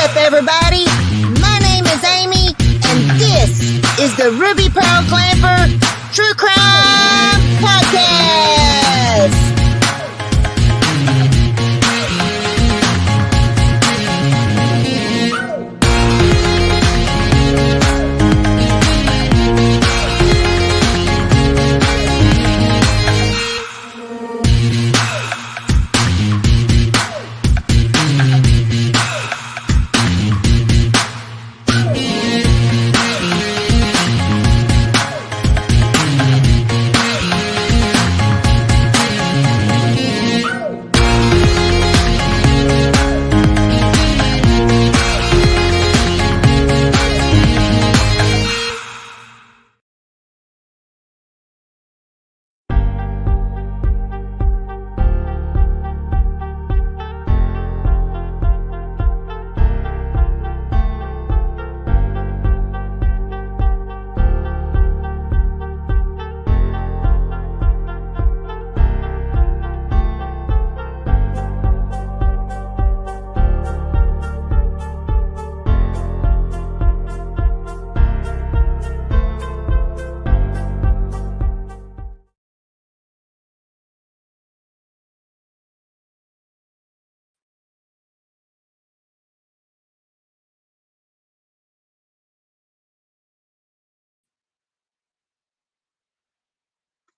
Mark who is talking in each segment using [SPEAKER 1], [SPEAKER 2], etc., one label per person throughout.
[SPEAKER 1] up, everybody? My name is Amy, and this is the Ruby Pearl Glamper True Crime Podcast.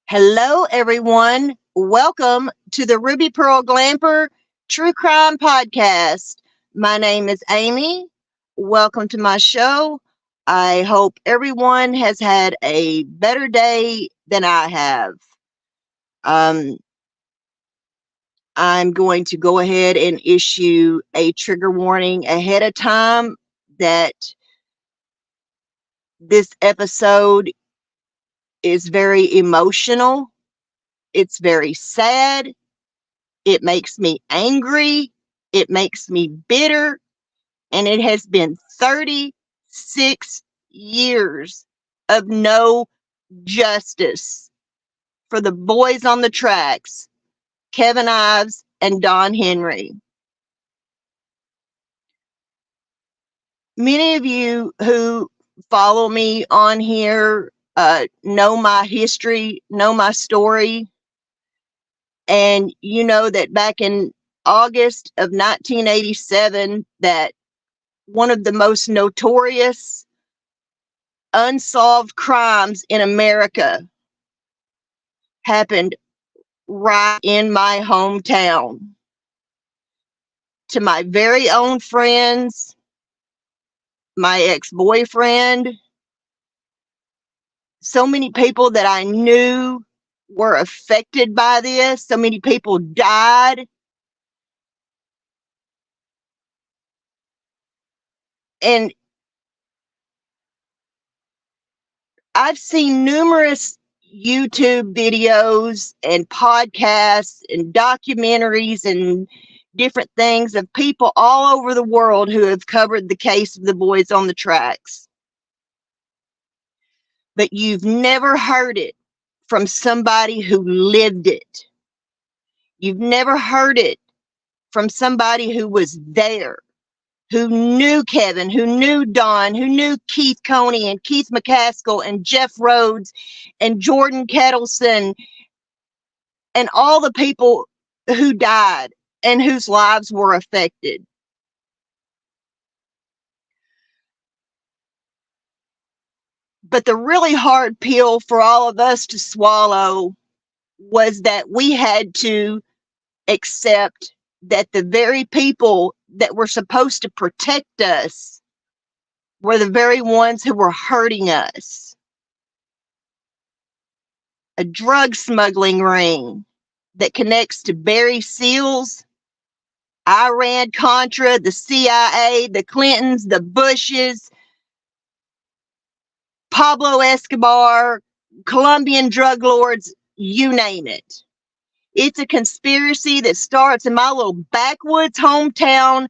[SPEAKER 1] Hello, everyone. Welcome to the Ruby Pearl Glamper True Crime Podcast. My name is Amy. Welcome to my show. I hope everyone has had a better day than I have. I'm going to go ahead and issue a trigger warning ahead of time that this episode is very emotional. It's very sad. It makes me angry. It makes me bitter. And it has been 36 years of no justice for the boys on the tracks, Kevin Ives and Don Henry. Many of you who follow me on here know my history, know my story. And you know that back in August of 1987, that one of the most notorious unsolved crimes in America happened right in my hometown. To my very own friends, my ex-boyfriend, so many people that I knew were affected by this. So many people died. And I've seen numerous YouTube videos and podcasts and documentaries and different things of people all over the world who have covered the case of the boys on the tracks. But you've never heard it from somebody who lived it. You've never heard it from somebody who was there, who knew Kevin, who knew Don, who knew Keith Coney and Keith McCaskill and Jeff Rhodes and Jordan Kettleson and all the people who died and whose lives were affected. But the really hard pill for all of us to swallow was that we had to accept that the very people that were supposed to protect us were the very ones who were hurting us. A drug smuggling ring that connects to Barry Seals, Iran Contra, the CIA, the Clintons, the Bushes, Pablo Escobar, Colombian drug lords, you name it. It's a conspiracy that starts in my little backwoods hometown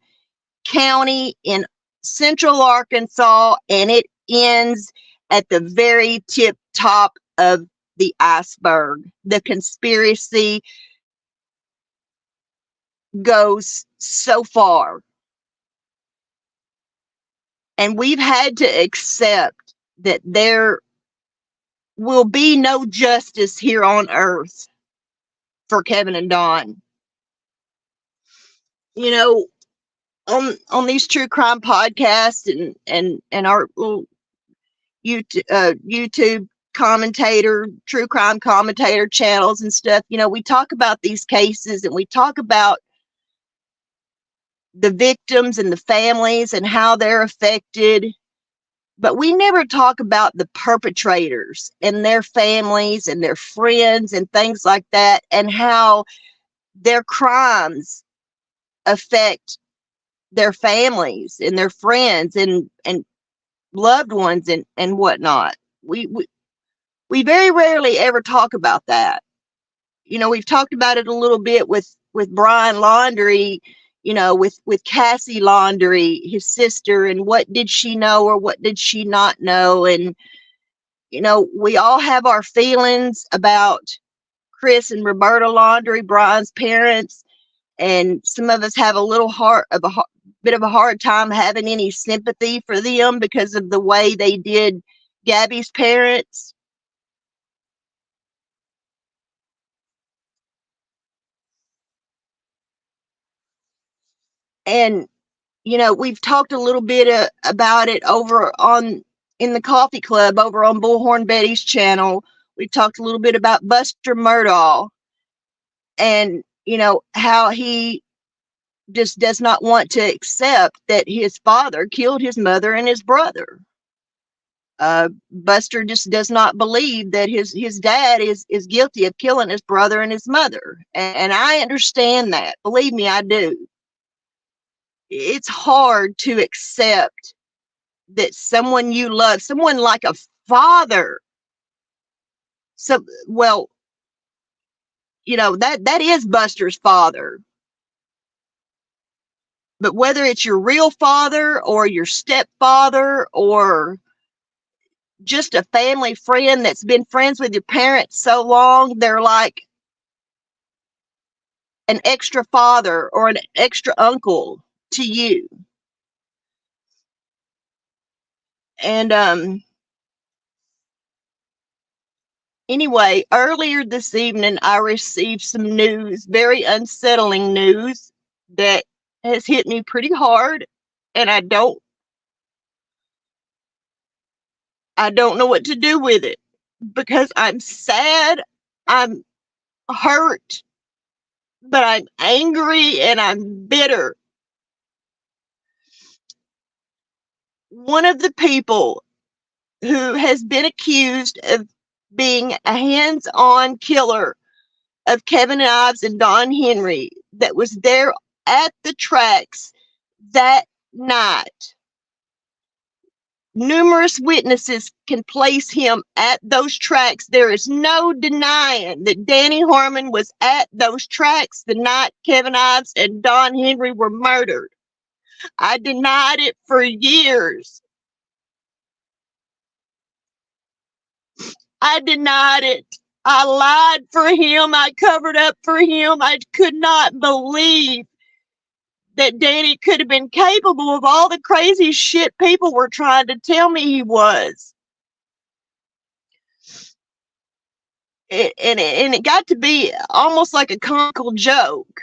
[SPEAKER 1] county in central Arkansas, and it ends at the very tip top of the iceberg. The conspiracy goes so far. And we've had to accept that there will be no justice here on earth for Kevin and Dawn. You know, on these true crime podcasts and our little YouTube commentator, true crime commentator channels and stuff, you know, we talk about these cases and we talk about the victims and the families and how they're affected, but we never talk about the perpetrators and their families and their friends and things like that, and how their crimes affect their families and their friends and loved ones and whatnot. We very rarely ever talk about that. You know, we've talked about it a little bit with Brian Laundrie, you know, with Cassie Laundrie, his sister, and what did she know or what did she not know. And, you know, we all have our feelings about Chris and Roberta Laundrie, Brian's parents, and some of us have a little bit of a hard time having any sympathy for them because of the way they did Gabby's parents. And, you know, we've talked a little bit about it over on in the coffee club over on Bullhorn Betty's channel. We talked a little bit about Buster Murdaugh and, you know, how he just does not want to accept that his father killed his mother and his brother. Buster just does not believe that his dad is guilty of killing his brother and his mother. And I understand that. Believe me, I do. It's hard to accept that someone you love, someone like a father, so, well, you know, that is Buster's father. But whether it's your real father or your stepfather or just a family friend that's been friends with your parents so long, they're like an extra father or an extra uncle to you. And anyway, earlier this evening I received some news, very unsettling news that has hit me pretty hard, and I don't know what to do with it because I'm sad, I'm hurt, but I'm angry and I'm bitter. One of the people who has been accused of being a hands-on killer of Kevin Ives and Don Henry that was there at the tracks that night. Numerous witnesses can place him at those tracks. There is no denying that Danny Harmon was at those tracks the night Kevin Ives and Don Henry were murdered. I denied it for years. I denied it. I lied for him. I covered up for him. I could not believe that Danny could have been capable of all the crazy shit people were trying to tell me he was. It got to be almost like a comical joke.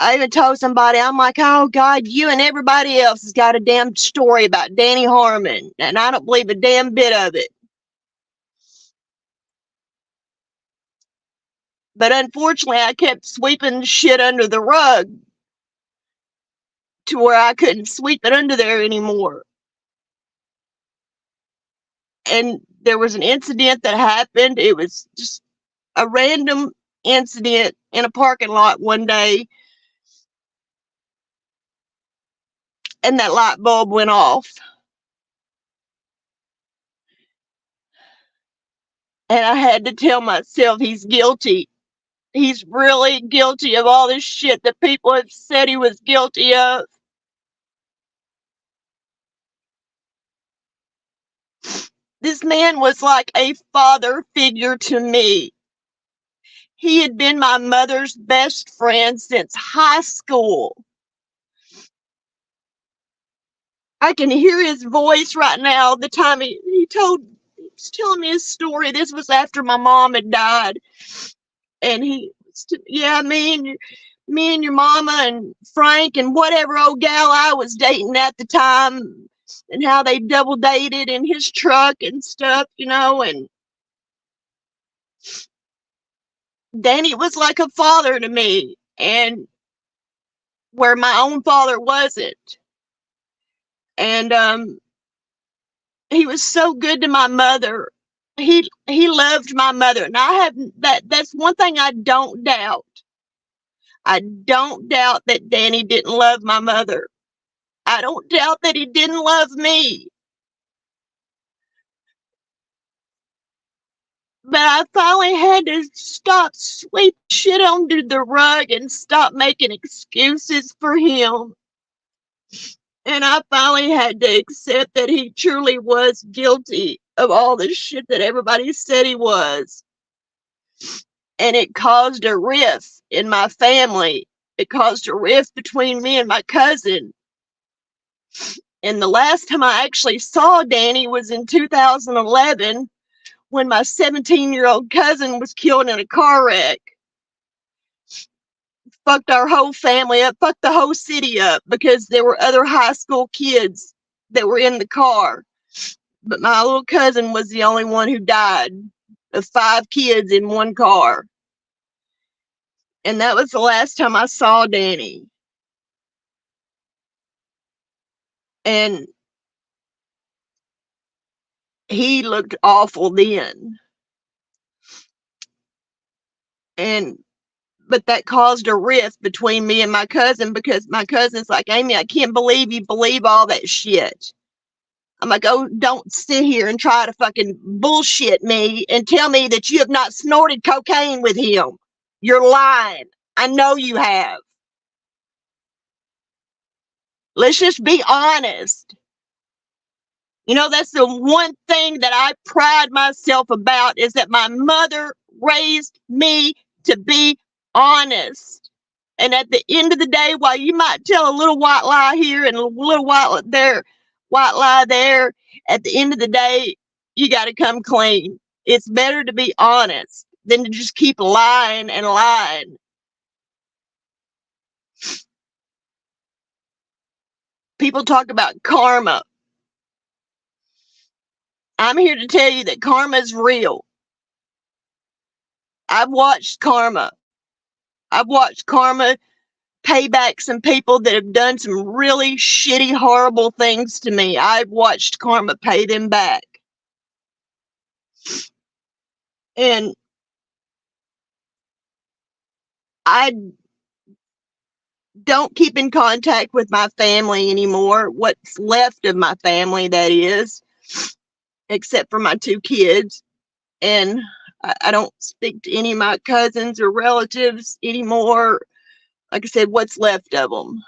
[SPEAKER 1] I even told somebody, I'm like, oh God, you and everybody else has got a damn story about Danny Harmon, and I don't believe a damn bit of it. But unfortunately, I kept sweeping shit under the rug to where I couldn't sweep it under there anymore. And there was an incident that happened. It was just a random incident in a parking lot one day, and that light bulb went off. And I had to tell myself he's guilty. He's really guilty of all this shit that people have said he was guilty of. This man was like a father figure to me. He had been my mother's best friend since high school. I can hear his voice right now. The time he was telling me his story. This was after my mom had died. And yeah, me and your mama and Frank and whatever old gal I was dating at the time, and how they double dated in his truck and stuff, and Danny was like a father to me, and where my own father wasn't. And he was so good to my mother. He loved my mother, and that's one thing I don't doubt. I don't doubt that Danny didn't love my mother. I don't doubt that he didn't love me. But I finally had to stop sweeping shit under the rug and stop making excuses for him. And I finally had to accept that he truly was guilty of all the shit that everybody said he was. And it caused a rift in my family. It caused a rift between me and my cousin. And the last time I actually saw Danny was in 2011, when my 17-year-old cousin was killed in a car wreck. Fucked our whole family up, fucked the whole city up, because there were other high school kids that were in the car. But my little cousin was the only one who died of 5 kids in one car. And that was the last time I saw Danny. And he looked awful then. But that caused a rift between me and my cousin, because my cousin's like, Amy, I can't believe you believe all that shit. I'm like, oh, don't sit here and try to fucking bullshit me and tell me that you have not snorted cocaine with him. You're lying. I know you have. Let's just be honest. That's the one thing that I pride myself about, is that my mother raised me to be honest. And at the end of the day, while you might tell a little white lie here and a little white lie there, at the end of the day, you got to come clean. It's better to be honest than to just keep lying and lying. People talk about karma. I'm here to tell you that karma is real. I've watched karma. I've watched karma pay back some people that have done some really shitty, horrible things to me. I've watched karma pay them back. And I don't keep in contact with my family anymore. What's left of my family, that is, except for my 2 kids. And I don't speak to any of my cousins or relatives anymore. Like I said, what's left of them.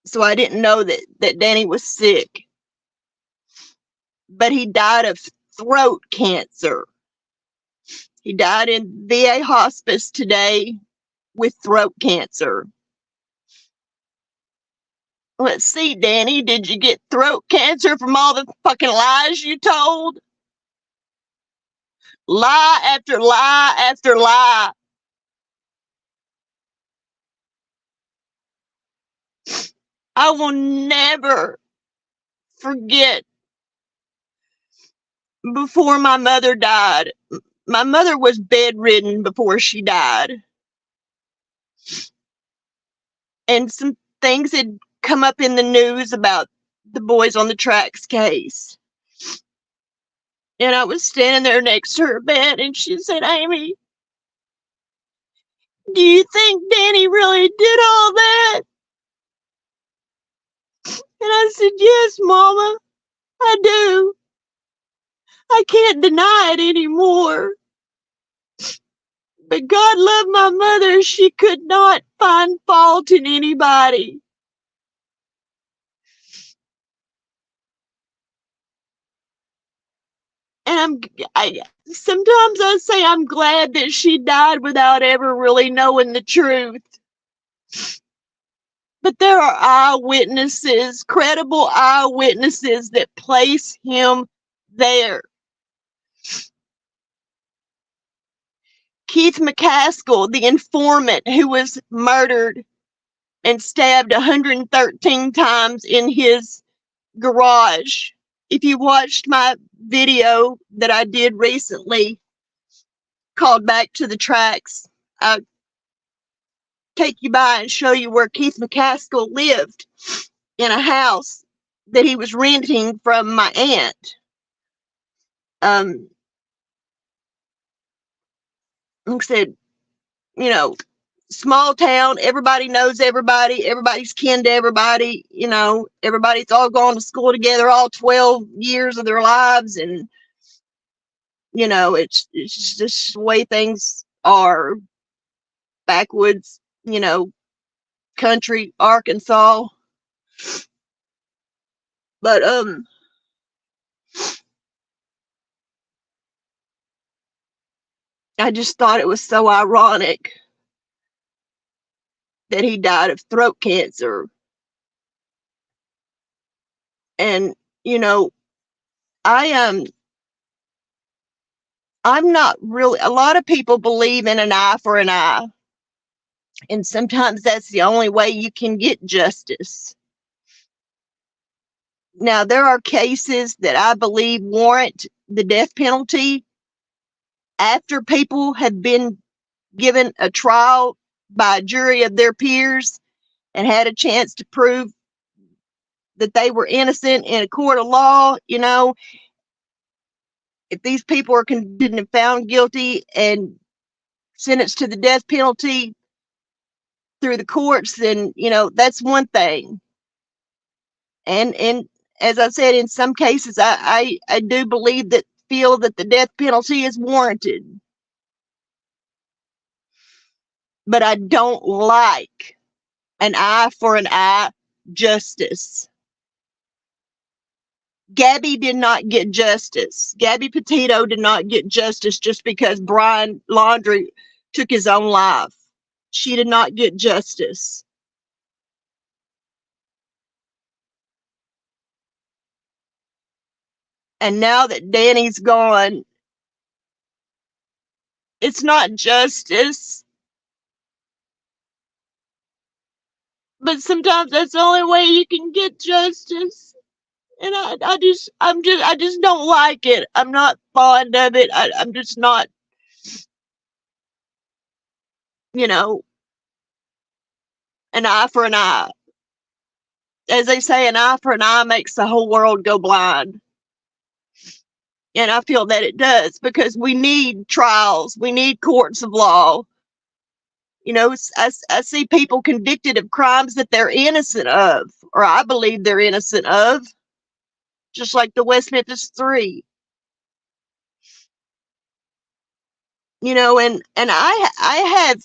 [SPEAKER 1] So I didn't know that Danny was sick. But he died of throat cancer. He died in VA hospice today with throat cancer. Let's see, Danny, did you get throat cancer from all the fucking lies you told? Lie after lie after lie. I will never forget before my mother died. My mother was bedridden before she died. And some things had come up in the news about the Boys on the Tracks case. And I was standing there next to her bed, and she said, Amy, do you think Danny really did all that? And I said, yes, Mama, I do. I can't deny it anymore. But God loved my mother. She could not find fault in anybody. And sometimes I say I'm glad that she died without ever really knowing the truth. But there are eyewitnesses, credible eyewitnesses that place him there. Keith McCaskill, the informant who was murdered and stabbed 113 times in his garage. If you watched my video that I did recently called Back to the Tracks, I'll take you by and show you where Keith McCaskill lived in a house that he was renting from my aunt. Like I said, you know, small town, everybody knows everybody, everybody's kin to everybody, you know, everybody's all gone to school together all 12 years of their lives, and you know, it's just the way things are. Backwoods, you know, country, Arkansas. But I just thought it was so ironic that he died of throat cancer. And you know, I I'm not really, a lot of people believe in an eye for an eye, and sometimes that's the only way you can get justice. Now, there are cases that I believe warrant the death penalty after people have been given a trial by a jury of their peers and had a chance to prove that they were innocent in a court of law. You know, if these people are convicted and found guilty and sentenced to the death penalty through the courts, then, you know, that's one thing. And as I said, in some cases, I do believe that, feel that the death penalty is warranted. But I don't like an eye for an eye justice. Gabby did not get justice. Gabby Petito did not get justice just because Brian Laundrie took his own life. She did not get justice. And now that Danny's gone, it's not justice. But sometimes that's the only way you can get justice. And I just don't like it. I'm not fond of it. I'm just not, you know, an eye for an eye. As they say, an eye for an eye makes the whole world go blind. And I feel that it does, because we need trials. We need courts of law. You know, I see people convicted of crimes that they're innocent of, or I believe they're innocent of, just like the West Memphis Three. You know, and I have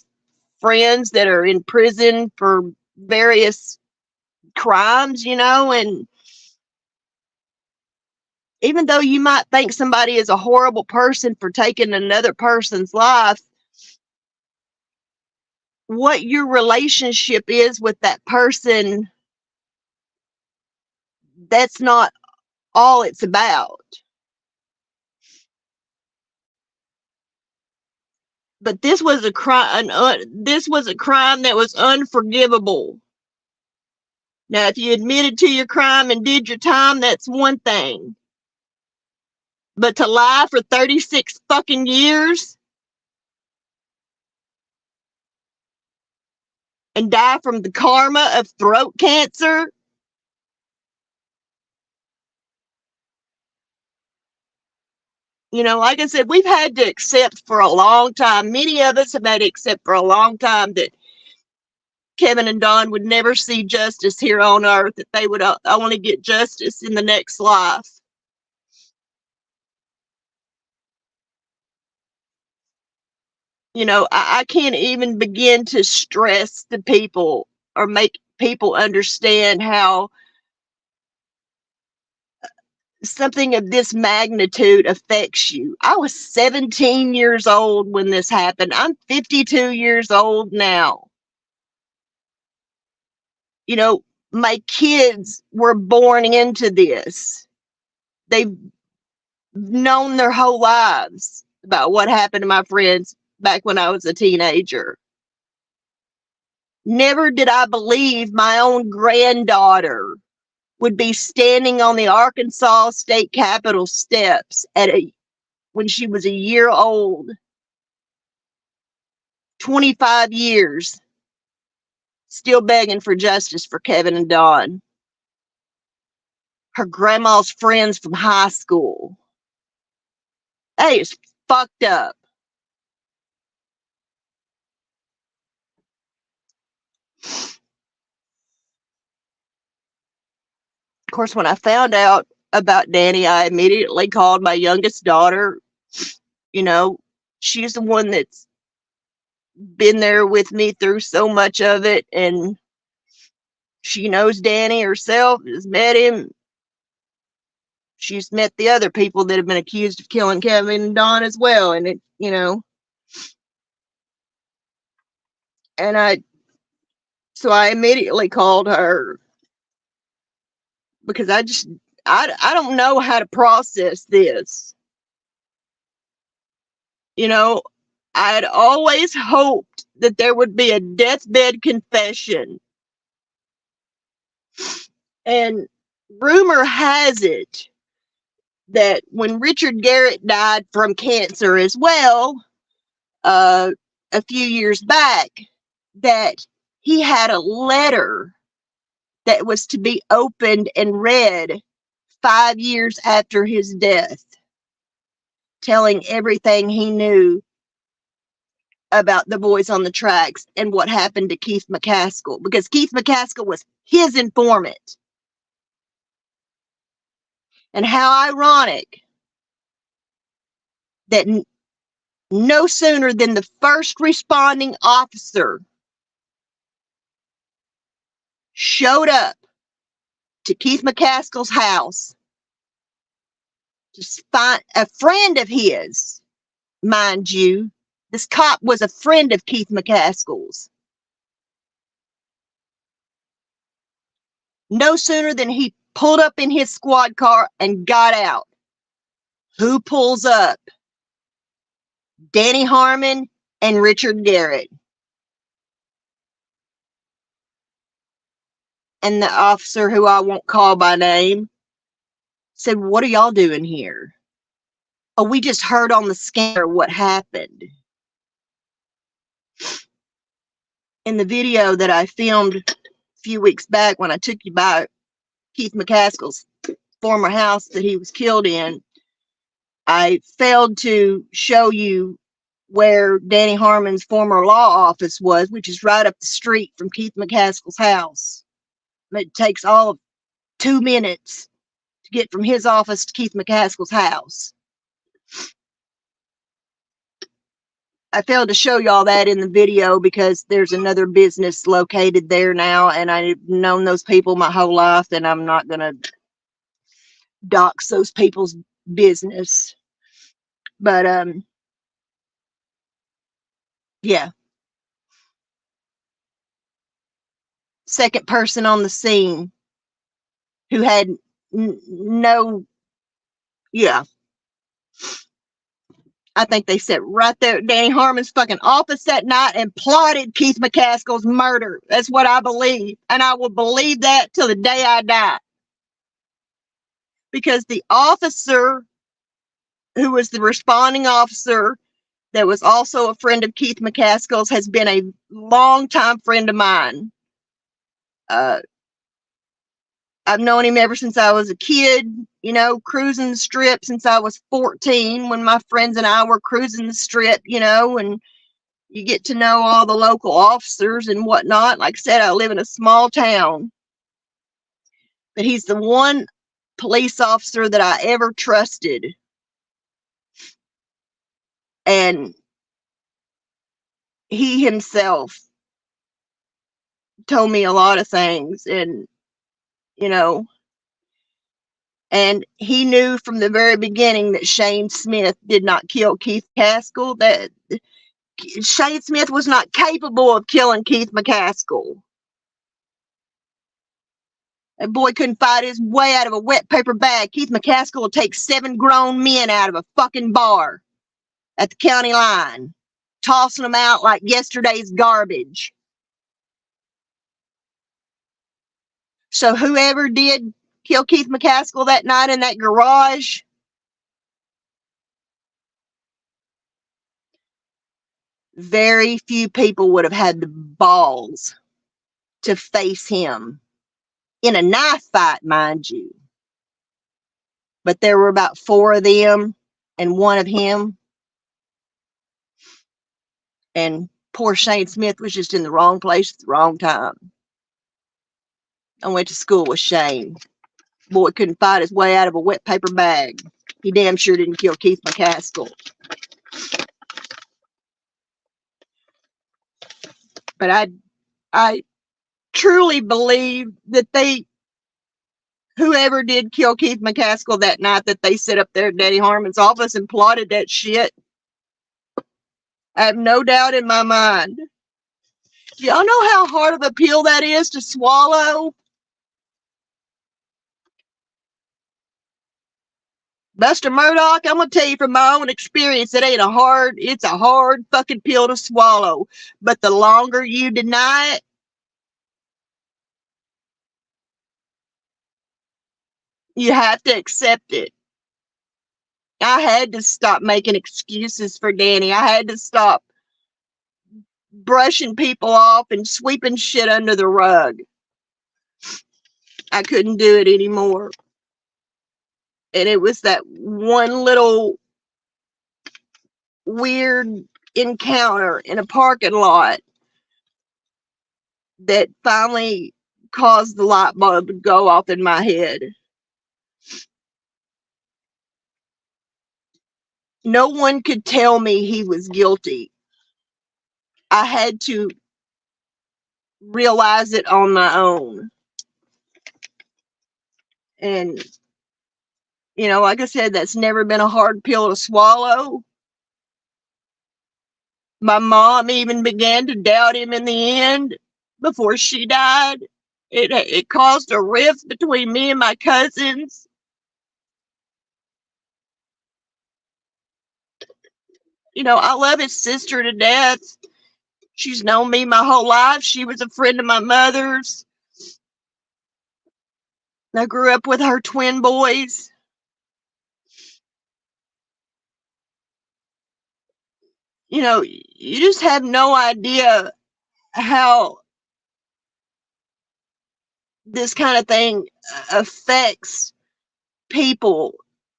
[SPEAKER 1] friends that are in prison for various crimes, you know, and even though you might think somebody is a horrible person for taking another person's life, what your relationship is with that person, that's not all it's about. But this was a crime. This was a crime that was unforgivable. Now, if you admitted to your crime and did your time, that's one thing. But to lie for 36 fucking years and die from the karma of throat cancer, you know, like I said, we've had to accept for a long time. Many of us have had to accept for a long time that Kevin and Don would never see justice here on earth, that they would only get justice in the next life. You know, I can't even begin to stress to people or make people understand how something of this magnitude affects you. I was 17 years old when this happened. I'm 52 years old now. You know, my kids were born into this. They've known their whole lives about what happened to my friends back when I was a teenager. Never did I believe my own granddaughter would be standing on the Arkansas State Capitol steps when she was a year old, 25 years, still begging for justice for Kevin and Dawn, her grandma's friends from high school. That is fucked up. Of course, when I found out about Danny, I immediately called my youngest daughter. You know, she's the one that's been there with me through so much of it, and she knows Danny herself, has met him. She's met the other people that have been accused of killing Kevin and Dawn as well, and it, you know, and so I immediately called her because I don't know how to process this. You know, I had always hoped that there would be a deathbed confession. And rumor has it that when Richard Garrett died from cancer as well, a few years back, that he had a letter that was to be opened and read 5 years after his death, telling everything he knew about the boys on the tracks and what happened to Keith McCaskill, because Keith McCaskill was his informant. And how ironic that no sooner than the first responding officer showed up to Keith McCaskill's house to find a friend of his, mind you. This cop was a friend of Keith McCaskill's. No sooner than he pulled up in his squad car and got out. Who pulls up? Danny Harmon and Richard Garrett. And the officer, who I won't call by name, said, "What are y'all doing here?" "Oh, we just heard on the scanner what happened." In the video that I filmed a few weeks back when I took you by Keith McCaskill's former house that he was killed in, I failed to show you where Danny Harmon's former law office was, which is right up the street from Keith McCaskill's house. It takes all of 2 minutes to get from his office to Keith McCaskill's house. I failed to show y'all that in the video because there's another business located there now, and I've known those people my whole life, and I'm not going to dox those people's business. But, yeah. Second person on the scene who had no, yeah. I think they sat right there at Danny Harmon's fucking office that night and plotted Keith McCaskill's murder. That's what I believe. And I will believe that till the day I die. Because the officer who was the responding officer that was also a friend of Keith McCaskill's has been a longtime friend of mine. I've known him ever since I was a kid, you know, cruising the strip since I was 14 when my friends and I were cruising the strip, you know, and you get to know all the local officers and whatnot. Like I said, I live in a small town. But he's the one police officer that I ever trusted. And he himself told me a lot of things, and, you know, and he knew from the very beginning that Shane Smith did not kill Keith McCaskill, that Shane Smith was not capable of killing Keith McCaskill. That boy couldn't fight his way out of a wet paper bag. Keith McCaskill will take 7 grown men out of a fucking bar at the county line, tossing them out like yesterday's garbage. So whoever did kill Keith McCaskill that night in that garage, very few people would have had the balls to face him in a knife fight, mind you. But there were about 4 of them and 1 of him. And poor Shane Smith was just in the wrong place at the wrong time. I went to school with Shane. Boy couldn't fight his way out of a wet paper bag. He damn sure didn't kill Keith McCaskill. But I truly believe that whoever did kill Keith McCaskill that night, that they sit up there at Daddy Harmon's office and plotted that shit. I have no doubt in my mind. Y'all know how hard of a pill that is to swallow? Buster Murdoch, I'm going to tell you from my own experience, it's a hard fucking pill to swallow. But the longer you deny it, you have to accept it. I had to stop making excuses for Danny. I had to stop brushing people off and sweeping shit under the rug. I couldn't do it anymore. And it was that one little weird encounter in a parking lot that finally caused the light bulb to go off in my head. No one could tell me he was guilty. I had to realize it on my own. And, you know, like I said, that's never been a hard pill to swallow. My mom even began to doubt him in the end before she died. It caused a rift between me and my cousins. You know, I love his sister to death. She's known me my whole life. She was a friend of my mother's. I grew up with her twin boys. You know, you just have no idea how this kind of thing affects people,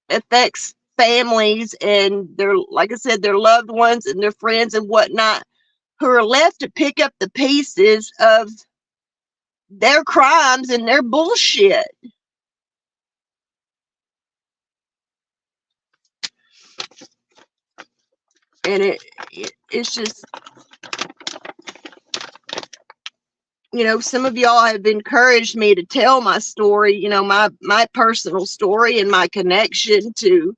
[SPEAKER 1] affects families and like I said, their loved ones and their friends and whatnot, who are left to pick up the pieces of their crimes and their bullshit. And it's just, you know, some of y'all have encouraged me to tell my story, you know, my personal story and my connection to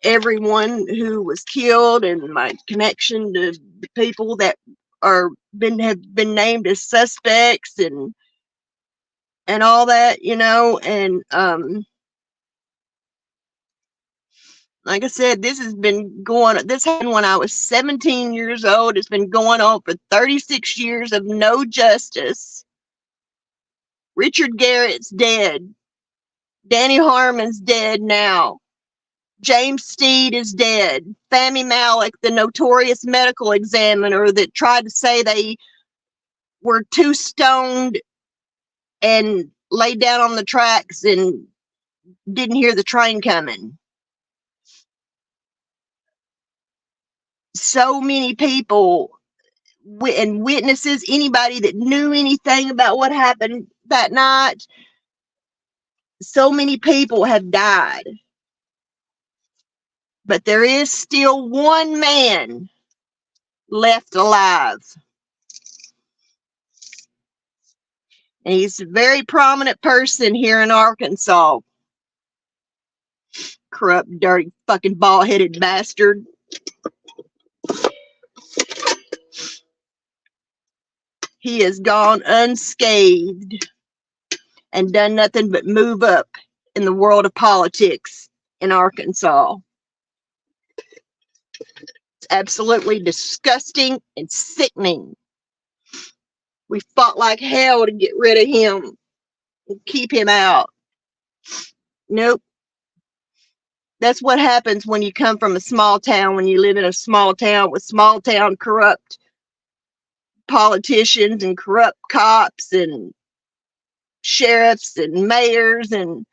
[SPEAKER 1] everyone who was killed and my connection to the people that have been named as suspects and all that, you know. And like I said, this happened when I was 17 years old. It's been going on for 36 years of no justice. Richard Garrett's dead. Danny Harmon's dead now. James Steed is dead. Fahmy Malek, the notorious medical examiner that tried to say they were too stoned and laid down on the tracks and didn't hear the train coming. So many people and witnesses, anybody that knew anything about what happened that night, so many people have died. But there is still one man left alive. And he's a very prominent person here in Arkansas. Corrupt, dirty, fucking bald-headed bastard. He has gone unscathed. and done nothing but move up in the world of politics in Arkansas. It's absolutely disgusting and sickening. We fought like hell to get rid of him and keep him out. Nope. That's what happens when you come from a small town, when you live in a small town with small town corrupt politicians and corrupt cops and sheriffs and mayors and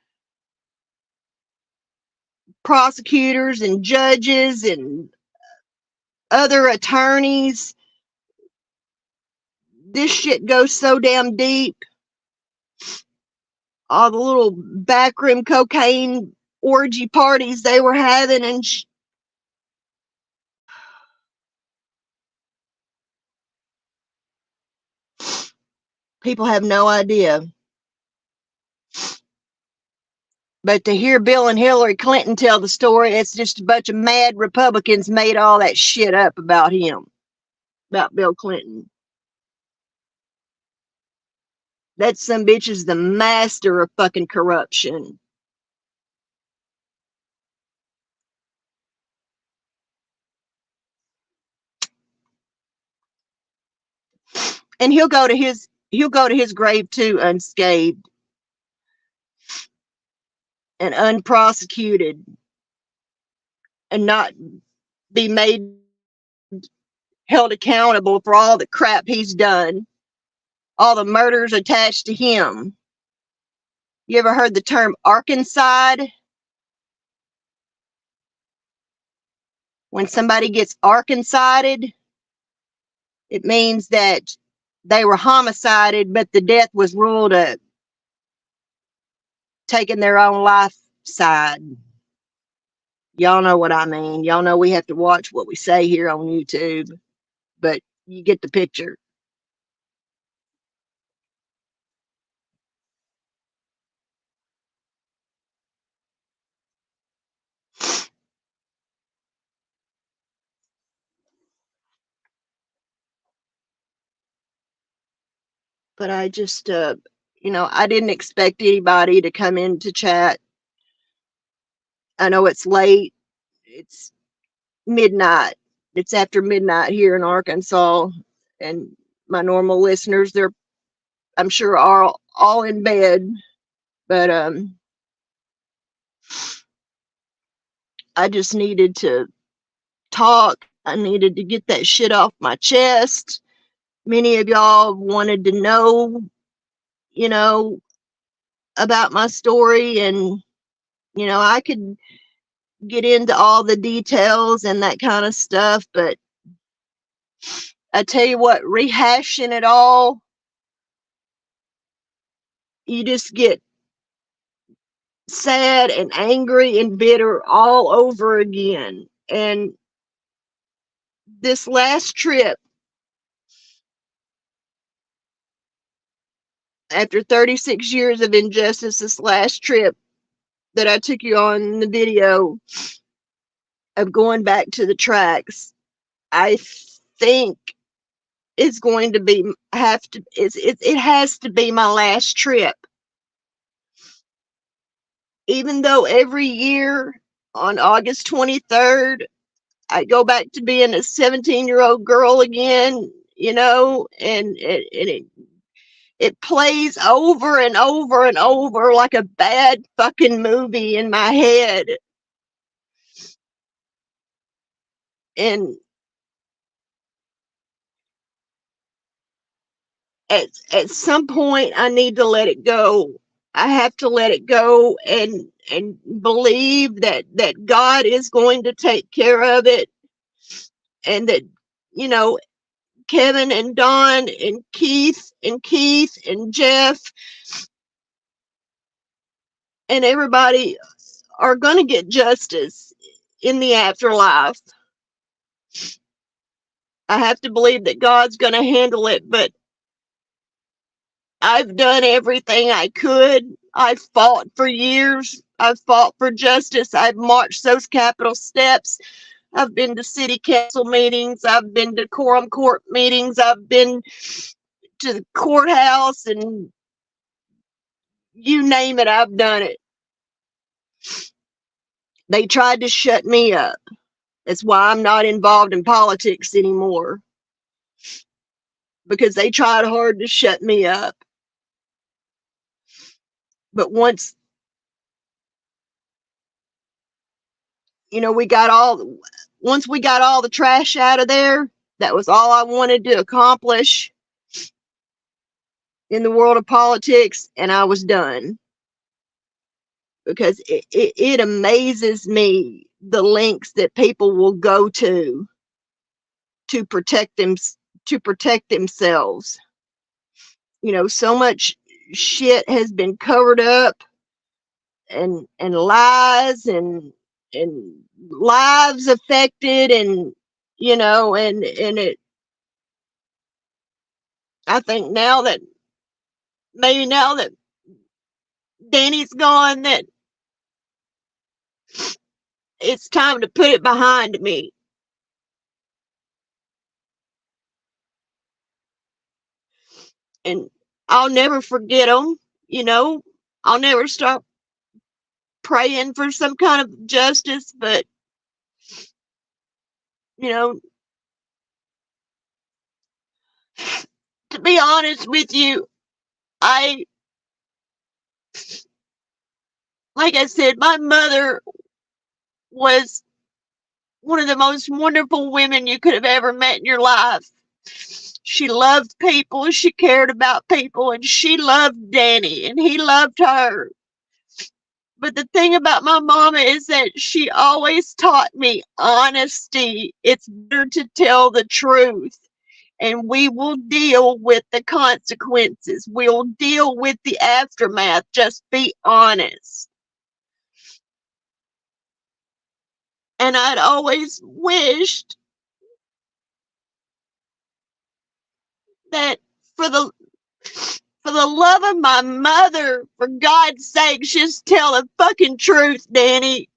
[SPEAKER 1] prosecutors and judges and other attorneys. This shit goes so damn deep. All the little backroom cocaine orgy parties they were having and people have no idea. But to hear Bill and Hillary Clinton tell the story, it's just a bunch of mad Republicans made all that shit up about him, about Bill Clinton. That some bitch is the master of fucking corruption. And he'll go to his grave too unscathed and unprosecuted and not be made held accountable for all the crap he's done, all the murders attached to him. You ever heard the term Arkancide? When somebody gets Arkancided, it means that they were homicided, but the death was ruled a taking their own life side. Y'all know what I mean. Y'all know we have to watch what we say here on YouTube, but you get the picture. But I just, I didn't expect anybody to come in to chat. I know it's late. It's midnight. It's after midnight here in Arkansas, and my normal listeners, I'm sure, are all in bed. But I just needed to talk. I needed to get that shit off my chest. Many of y'all wanted to know, about my story, and I could get into all the details and that kind of stuff, but I tell you what, rehashing it all, you just get sad and angry and bitter all over again. And this last trip, after 36 years of injustice, this last trip that I took you on in the video of going back to the tracks, I think it's going to be it has to be my last trip. Even though every year on August 23rd, I go back to being a 17-year-old girl again, and it plays over and over and over like a bad fucking movie in my head. And at some point I need to let it go. I have to let it go and believe that God is going to take care of it, and that Kevin and Don and Keith and Jeff and everybody are going to get justice in the afterlife. I have to believe that God's going to handle it, but I've done everything I could. I've fought for years. I've fought for justice. I've marched those Capitol steps. I've been to city council meetings. I've been to quorum court meetings. I've been to the courthouse and You name it, I've done it. They tried to shut me up. That's why I'm not involved in politics anymore. Because they tried hard to shut me up. But once, once we got all the trash out of there, that was all I wanted to accomplish in the world of politics, and I was done. Because it amazes me the lengths that people will go to protect themselves. So much shit has been covered up, and lies, and lives affected, and it, I think now that Danny's gone, that it's time to put it behind me. And I'll never forget them. I'll never stop praying for some kind of justice, but to be honest with you, like I said, my mother was one of the most wonderful women you could have ever met in your life. She loved people, she cared about people, and she loved Danny, and he loved her. But the thing about my mama is that she always taught me honesty. It's better to tell the truth, and we will deal with the consequences. We'll deal with the aftermath. Just be honest. And I'd always wished that for the love of my mother, for God's sake, just tell the fucking truth, Danny.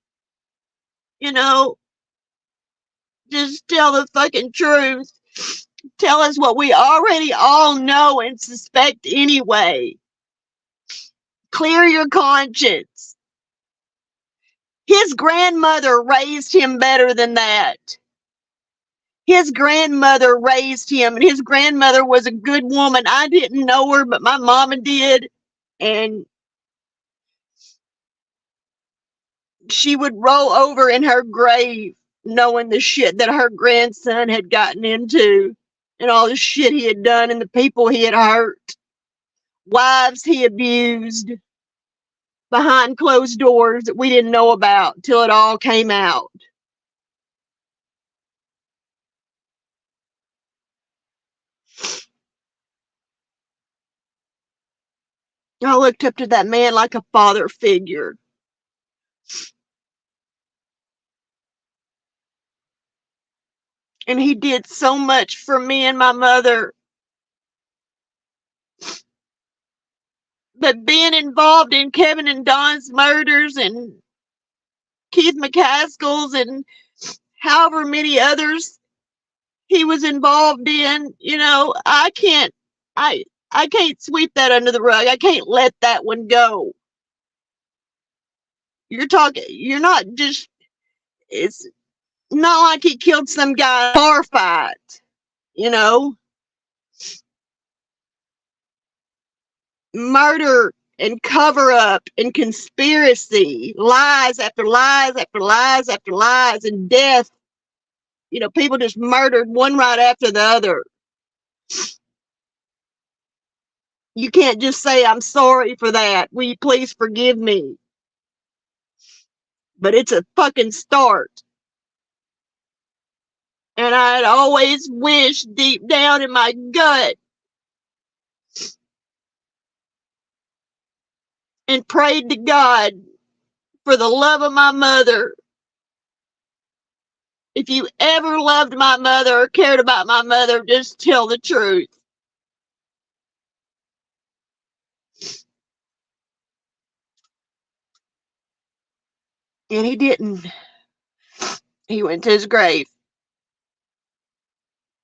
[SPEAKER 1] Just tell the fucking truth. Tell us what we already all know and suspect anyway. Clear your conscience. His grandmother raised him better than that. His grandmother raised him, and his grandmother was a good woman. I didn't know her, but my mama did. And she would roll over in her grave knowing the shit that her grandson had gotten into, and all the shit he had done, and the people he had hurt, wives he abused behind closed doors that we didn't know about till it all came out. I looked up to that man like a father figure. And he did so much for me and my mother. But being involved in Kevin and Don's murders, and Keith McCaskill's, and however many others he was involved in, I can't sweep that under the rug. I can't let that one go. You're not just, it's not like he killed some guy in a bar fight, Murder and cover up and conspiracy, lies after lies after lies after lies, and death. People just murdered one right after the other. You can't just say, I'm sorry for that. Will you please forgive me? But it's a fucking start. And I'd always wished deep down in my gut and prayed to God for the love of my mother. If you ever loved my mother or cared about my mother, just tell the truth. And he didn't. He went to his grave,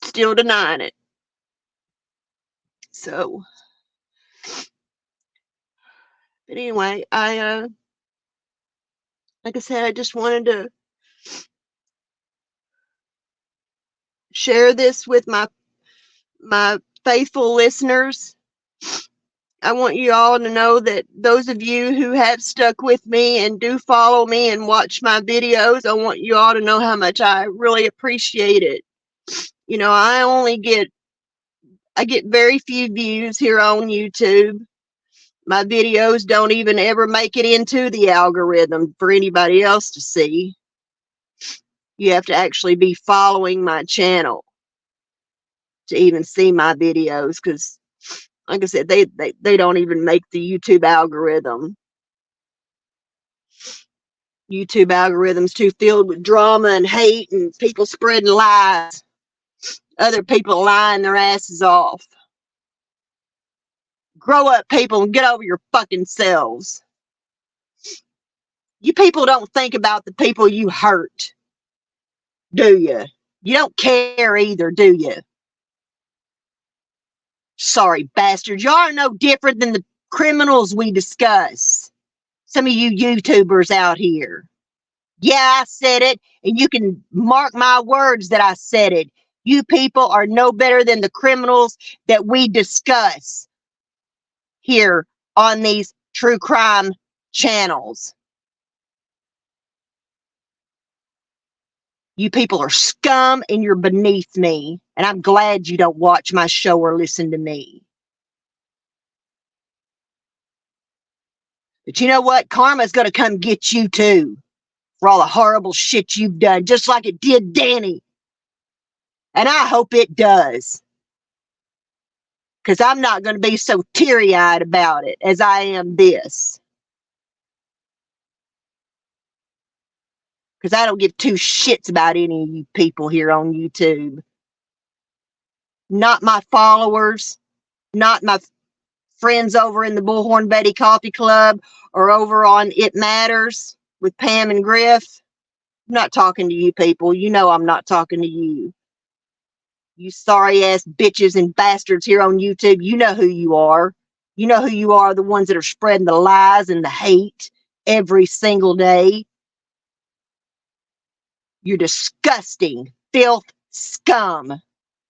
[SPEAKER 1] still denying it. So But anyway, like I said, I just wanted to share this with my faithful listeners. I want you all to know that those of you who have stuck with me and do follow me and watch my videos, I want you all to know how much I really appreciate it. You know, I get very few views here on YouTube. My videos don't even ever make it into the algorithm for anybody else to see. You have to actually be following my channel to even see my videos, because like I said, they don't even make the YouTube algorithm. YouTube algorithm's too filled with drama and hate and people spreading lies. Other people lying their asses off. Grow up, people, and get over your fucking selves. You people don't think about the people you hurt, do you? You don't care either, do you? Sorry, bastards. You are no different than the criminals we discuss. Some of you YouTubers out here. Yeah, I said it, and you can mark my words that I said it. You people are no better than the criminals that we discuss here on these true crime channels. You people are scum and you're beneath me, and I'm glad you don't watch my show or listen to me. But you know what? Karma's going to come get you too for all the horrible shit you've done, just like it did Danny. And I hope it does. Because I'm not going to be so teary-eyed about it as I am this. Because I don't give two shits about any of you people here on YouTube. Not my followers, not my friends over in the Bullhorn Betty Coffee Club or over on It Matters with Pam and Griff. I'm not talking to you people. You know I'm not talking to you. You sorry ass bitches and bastards here on YouTube. You know who you are. You know who you are, the ones that are spreading the lies and the hate every single day. You're disgusting, filth, scum.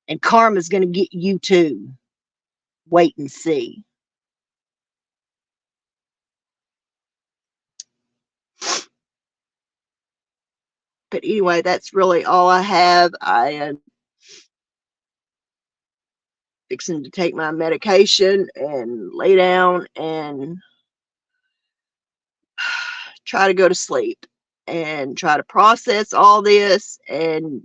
[SPEAKER 1] And karma's going to get you too. Wait and see. But anyway, that's really all I have. I am fixing to take my medication and lay down and try to go to sleep and try to process all this and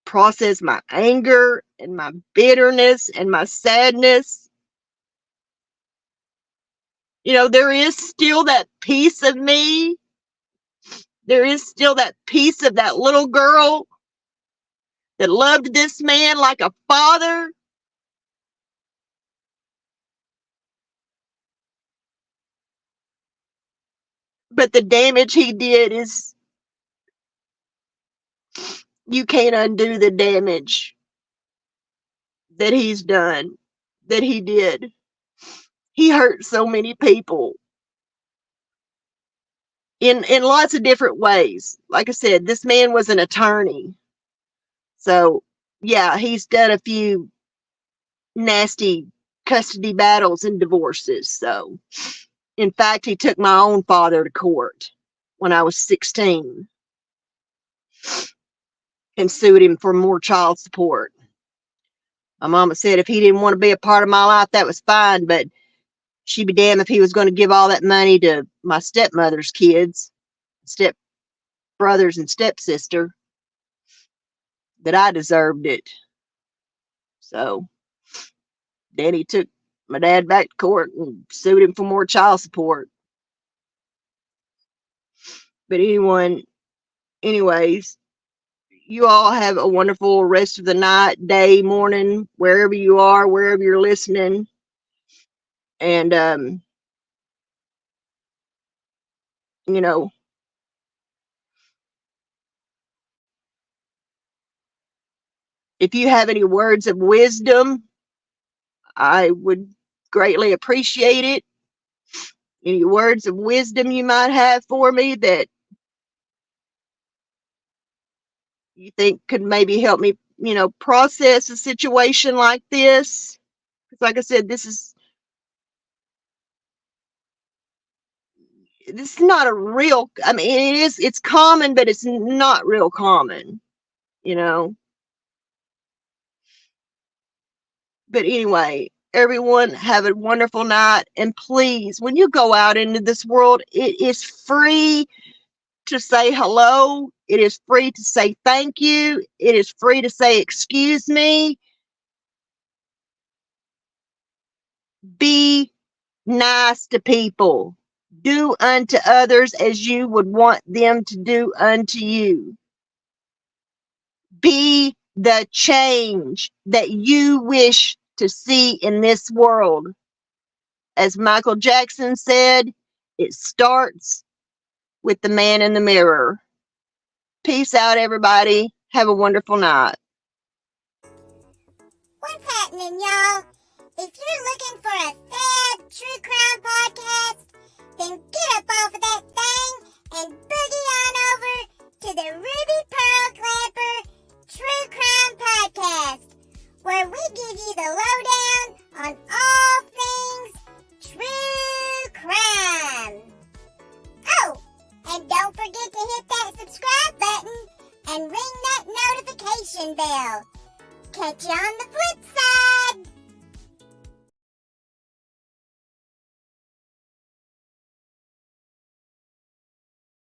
[SPEAKER 1] process my anger and my bitterness and my sadness. You know, there is still that piece of me. There is still that piece of that little girl that loved this man like a father. But the damage he did is, you can't undo the damage that he's done, that he did. He hurt so many people in lots of different ways. Like I said, this man was an attorney. So, yeah, he's done a few nasty custody battles and divorces. So, in fact, he took my own father to court when I was 16 and sued him for more child support. My mama said if he didn't want to be a part of my life, that was fine, but she'd be damned if he was going to give all that money to my stepmother's kids, step brothers and stepsister, that I deserved it. So Daddy took my dad back to court and sued him for more child support. But anyways, you all have a wonderful rest of the night, day, morning, wherever you are, wherever you're listening. And, you know, if you have any words of wisdom, I would greatly appreciate it. Any words of wisdom you might have for me that you think could maybe help me, process a situation like this? Because like I said, this is not a real, I mean, it's common, but it's not real common, But anyway, everyone have a wonderful night. And please, when you go out into this world, it is free to say hello. It is free to say thank you. It is free to say excuse me. Be nice to people. Do unto others as you would want them to do unto you. Be the change that you wish to see in this world. As Michael Jackson said, it starts with the man in the mirror. Peace out, everybody. Have a wonderful night.
[SPEAKER 2] What's happening, y'all? If you're looking for a sad true crime podcast, then get up off of that thing and boogie on over to the Ruby Pearl Glamper True Crime Podcast, where we give you the lowdown on all things true crime. Oh, and don't forget to hit that subscribe button and ring that notification bell. Catch you on the flip